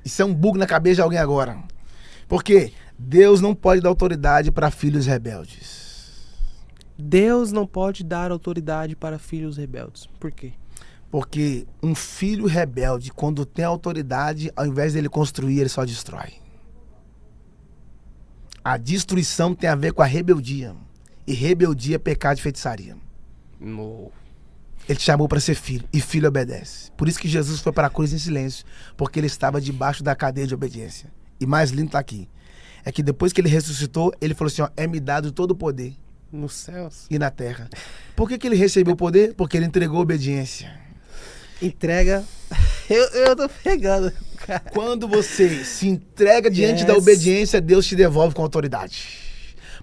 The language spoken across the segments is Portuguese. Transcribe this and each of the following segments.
Isso é um bug na cabeça de alguém agora. Por quê? Deus não pode dar autoridade para filhos rebeldes. Deus não pode dar autoridade para filhos rebeldes. Por quê? Porque um filho rebelde, quando tem autoridade, ao invés dele construir, ele só destrói. A destruição tem a ver com a rebeldia. E rebeldia é pecado de feitiçaria. No. Ele te chamou para ser filho, e filho obedece. Por isso que Jesus foi para a cruz em silêncio, porque ele estava debaixo da cadeia de obediência. E mais lindo está aqui, é que depois que ele ressuscitou, ele falou assim, ó, é-me dado todo o poder Nos céus. e na terra. Por que ele recebeu o poder? Porque ele entregou obediência. Entrega. Eu tô pegando, cara. Quando você se entrega diante da Yes. obediência, Deus te devolve com autoridade.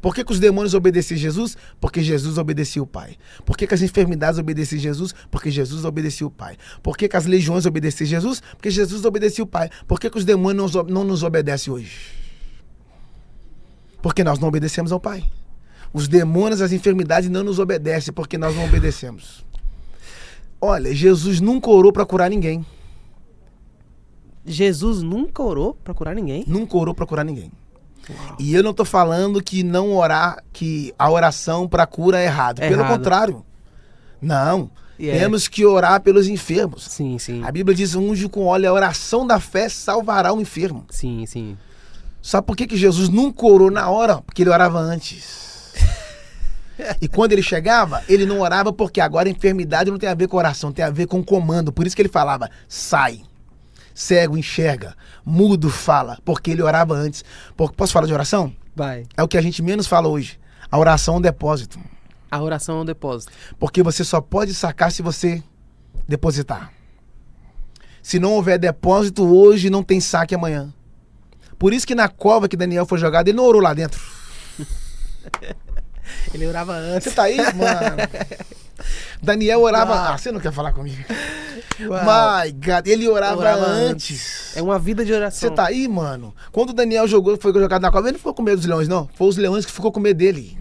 Por que os demônios obedeciam Jesus? Porque Jesus obedecia o Pai. Por que as enfermidades obedeciam Jesus? Porque Jesus obedecia o Pai. Por que as legiões obedeciam Jesus? Porque Jesus obedecia o Pai. Por que os demônios não nos obedecem hoje? Porque nós não obedecemos ao Pai. Os demônios, as enfermidades não nos obedecem porque nós não obedecemos. Olha, Jesus nunca orou para curar ninguém. Jesus nunca orou pra curar ninguém. Nunca orou para curar ninguém. Uau. E eu não tô falando que não orar, que a oração para cura é errado. É Pelo errado. contrário. Não. Yeah. Temos que orar pelos enfermos. Sim, sim. A Bíblia diz, unge com óleo, a oração da fé salvará o enfermo. Sim, sim. Sabe por que Jesus nunca orou na hora? Porque ele orava antes. E quando ele chegava, ele não orava porque agora a enfermidade não tem a ver com oração, tem a ver com comando. Por isso que ele falava, sai. Cego enxerga, mudo fala, porque ele orava antes. Posso falar de oração? Vai. É o que a gente menos fala hoje. A oração é um depósito. A oração é um depósito. Porque você só pode sacar se você depositar. Se não houver depósito hoje, não tem saque amanhã. Por isso que na cova que Daniel foi jogado, ele não orou lá dentro. Ele orava antes. Você tá aí, mano? Daniel orava... Uau. Ah, você não quer falar comigo? Uau. My God, ele orava, Orava antes. É uma vida de oração. Você tá aí, mano? Quando o Daniel foi jogado na cova, ele não ficou com medo dos leões, não. Foi os leões que ficou com medo dele.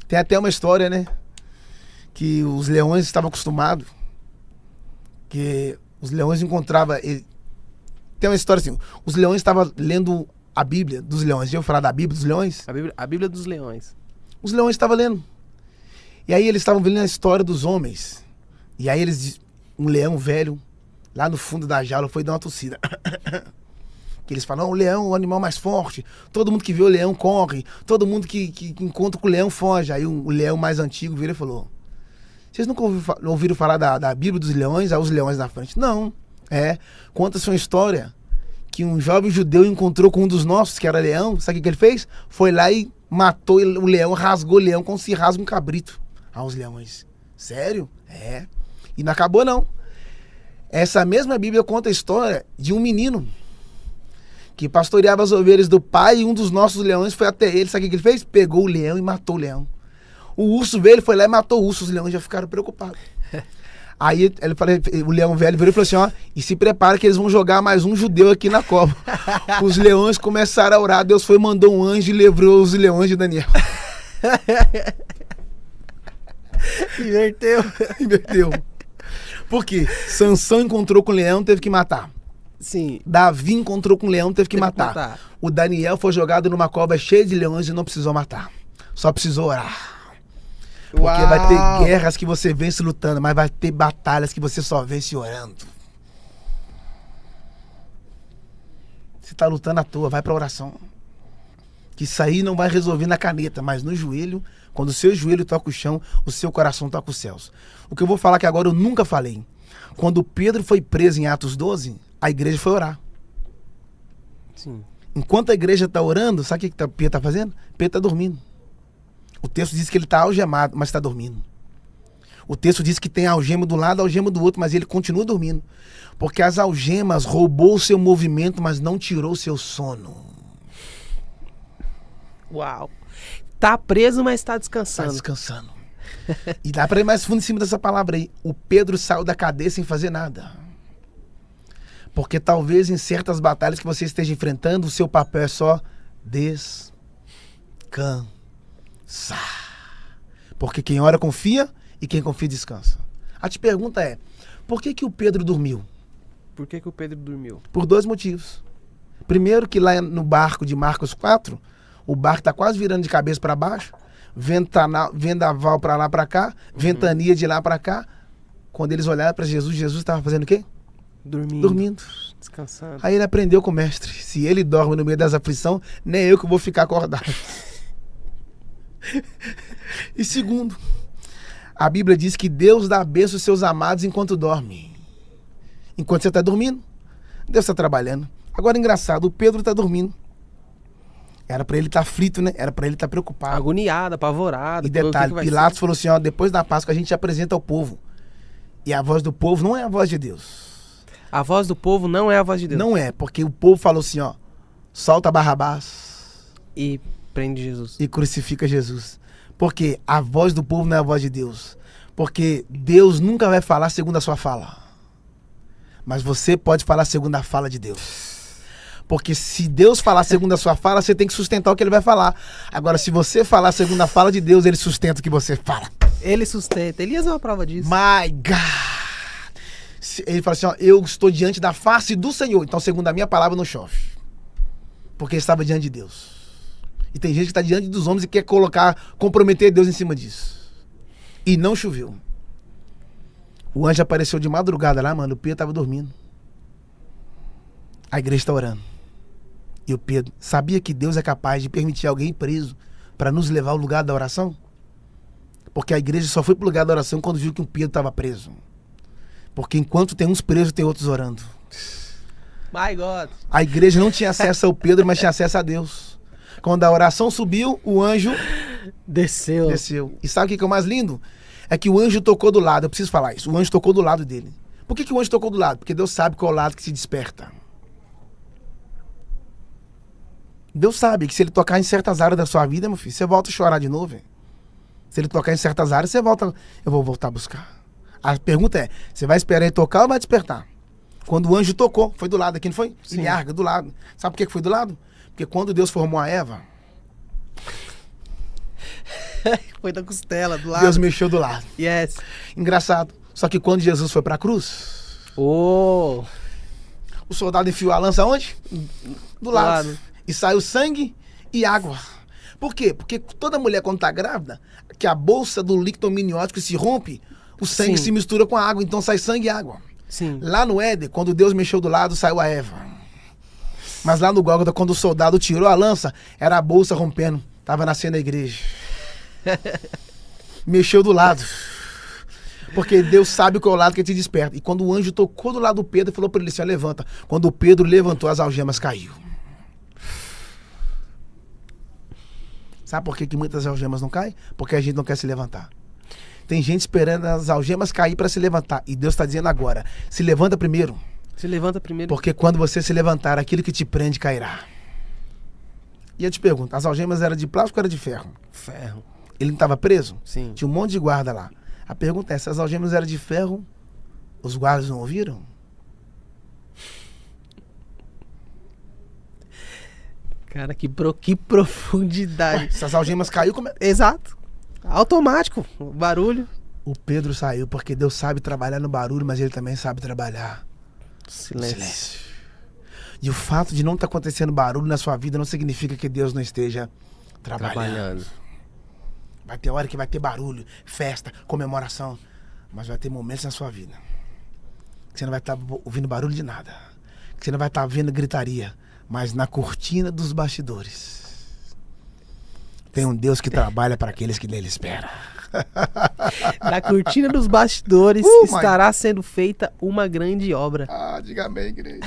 Tem até uma história, né? Que os leões estavam acostumados. Que os leões encontravam... Tem uma história assim. Os leões estavam lendo a Bíblia dos leões. Já ouviu falar da Bíblia dos leões? A Bíblia dos Leões. Os leões estavam lendo. E aí eles estavam vendo a história dos homens. E aí um leão velho, lá no fundo da jaula, foi dar uma tossida. Que eles falam, o leão é o animal mais forte. Todo mundo que vê o leão corre. Todo mundo que encontra com o leão foge. Aí o leão mais antigo virou e falou, vocês nunca ouviram falar da Bíblia dos leões? Aí os leões na frente. Não. Conta-se uma história que um jovem judeu encontrou com um dos nossos, que era leão. Sabe o que ele fez? Foi lá e matou o leão, rasgou o leão como se rasga um cabrito. Os leões. Sério? E não acabou, não. Essa mesma Bíblia conta a história de um menino que pastoreava as ovelhas do pai e um dos nossos leões foi até ele. Sabe o que ele fez? Pegou o leão e matou o leão. O urso veio, ele foi lá e matou o urso. Os leões já ficaram preocupados. Aí o leão velho virou e falou assim, ó, e se prepara que eles vão jogar mais um judeu aqui na cova. Os leões começaram a orar, Deus foi, mandou um anjo e livrou os leões de Daniel. Inverteu. Por quê? Sansão encontrou com o leão, teve que matar. Sim. Davi encontrou com o leão, teve que matar. O Daniel foi jogado numa cova cheia de leões e não precisou matar. Só precisou orar. Porque vai ter guerras que você vence lutando, mas vai ter batalhas que você só vence orando. Você tá lutando à toa, vai pra oração. Que isso aí não vai resolver na caneta, mas no joelho, quando o seu joelho toca o chão, o seu coração toca os céus. O que eu vou falar que agora eu nunca falei. Quando Pedro foi preso em Atos 12, a igreja foi orar. Sim. Enquanto a igreja tá orando, sabe o que Pedro tá fazendo? Pedro tá dormindo. O texto diz que ele está algemado, mas está dormindo. O texto diz que tem algema de um lado, algema do outro, mas ele continua dormindo. Porque as algemas roubou o seu movimento, mas não tirou o seu sono. Uau. Tá preso, mas tá Está descansando. descansando. E dá para ir mais fundo em cima dessa palavra aí. O Pedro saiu da cadeia sem fazer nada. Porque talvez em certas batalhas que você esteja enfrentando, o seu papel é só descansar. Porque quem ora confia e quem confia descansa. A te pergunta é, por que o Pedro dormiu? Por que o Pedro dormiu? Por dois motivos. Primeiro que lá no barco de Marcos 4, o barco está quase virando de cabeça para baixo, vendaval para lá para cá, ventania de lá para cá. Quando eles olharam para Jesus, Jesus estava fazendo o quê? Dormindo. Descansando. Aí ele aprendeu com o mestre. Se ele dorme no meio das aflições, nem eu que vou ficar acordado. E segundo, a Bíblia diz que Deus dá a bênção aos seus amados enquanto dorme. Enquanto você está dormindo, Deus está trabalhando. Agora, engraçado, o Pedro está dormindo. Era para ele estar aflito, né? Era para ele estar preocupado. Agoniado, apavorado. E detalhe, o que Pilatos falou assim, ó, depois da Páscoa a gente apresenta ao povo. E a voz do povo não é a voz de Deus. A voz do povo não é a voz de Deus. Não é, porque o povo falou assim, ó, solta Barrabás E prende Jesus. e crucifica Jesus. Porque a voz do povo não é a voz de Deus. Porque Deus nunca vai falar segundo a sua fala. Mas você pode falar segundo a fala de Deus. Porque se Deus falar segundo a sua fala, você tem que sustentar o que ele vai falar. Agora, se você falar segundo a fala de Deus, ele sustenta o que você fala. Ele sustenta. Elias é uma prova disso. My God! Ele fala assim, ó, eu estou diante da face do Senhor. Então, segundo a minha palavra, não chove. Porque ele estava diante de Deus. E tem gente que está diante dos homens e quer comprometer Deus em cima disso. E não choveu. O anjo apareceu de madrugada lá, mano. O Pedro estava dormindo. A igreja está orando. E o Pedro sabia que Deus é capaz de permitir alguém preso para nos levar ao lugar da oração? Porque a igreja só foi para o lugar da oração quando viu que o Pedro estava preso. Porque enquanto tem uns presos, tem outros orando. My God. A igreja não tinha acesso ao Pedro, mas tinha acesso a Deus. Quando a oração subiu, o anjo Desceu. desceu. E sabe o que é o mais lindo? É que o anjo tocou do lado. Eu preciso falar isso. O anjo tocou do lado dele. Por que o anjo tocou do lado? Porque Deus sabe qual é o lado que se desperta. Deus sabe que se ele tocar em certas áreas da sua vida, meu filho, você volta a chorar de novo. Hein? Se ele tocar em certas áreas, você volta. Eu vou voltar a buscar. A pergunta é, você vai esperar ele tocar ou vai despertar? Quando o anjo tocou, foi do lado aqui, não foi? Sim. Ele arga do lado. Sabe por que foi do lado? Porque quando Deus formou a Eva, Foi da costela, do lado. Deus mexeu do lado. Yes. Engraçado. Só que quando Jesus foi pra cruz, Oh. o soldado enfiou a lança onde? Do lado. lado. E saiu sangue e água. Por quê? Porque toda mulher quando tá grávida, que a bolsa do líquido amniótico se rompe, o sangue Sim. se mistura com a água, então sai sangue e água. Sim. Lá no Éden, quando Deus mexeu do lado, saiu a Eva. Mas lá no Gólgota, quando o soldado tirou a lança, era a bolsa rompendo. Tava nascendo a igreja. Mexeu do lado. Porque Deus sabe qual é o lado que te desperta. E quando o anjo tocou do lado do Pedro, falou para ele assim, ó, levanta. Quando o Pedro levantou, as algemas caiu. Sabe por que muitas algemas não caem? Porque a gente não quer se levantar. Tem gente esperando as algemas cair para se levantar. E Deus está dizendo agora, se levanta primeiro. Se levanta primeiro. Porque quando você se levantar, aquilo que te prende cairá. E eu te pergunto, as algemas eram de plástico ou era de ferro? Ferro. Ele não estava preso? Sim. Tinha um monte de guarda lá. A pergunta é, se as algemas eram de ferro, os guardas não ouviram? Cara, que profundidade. Ué, se as algemas caiu, como é? Exato. Automático. Barulho. O Pedro saiu porque Deus sabe trabalhar no barulho, mas ele também sabe trabalhar no Silêncio. silêncio. E o fato de não estar acontecendo barulho na sua vida não significa que Deus não esteja trabalhando. Vai ter hora que vai ter barulho, festa, comemoração, mas vai ter momentos na sua vida que você não vai estar ouvindo barulho de nada, que você não vai estar vendo gritaria, mas na cortina dos bastidores tem um Deus que trabalha para aqueles que nele esperam. Na cortina dos bastidores my- estará sendo feita uma grande obra. Ah, diga amém, igreja.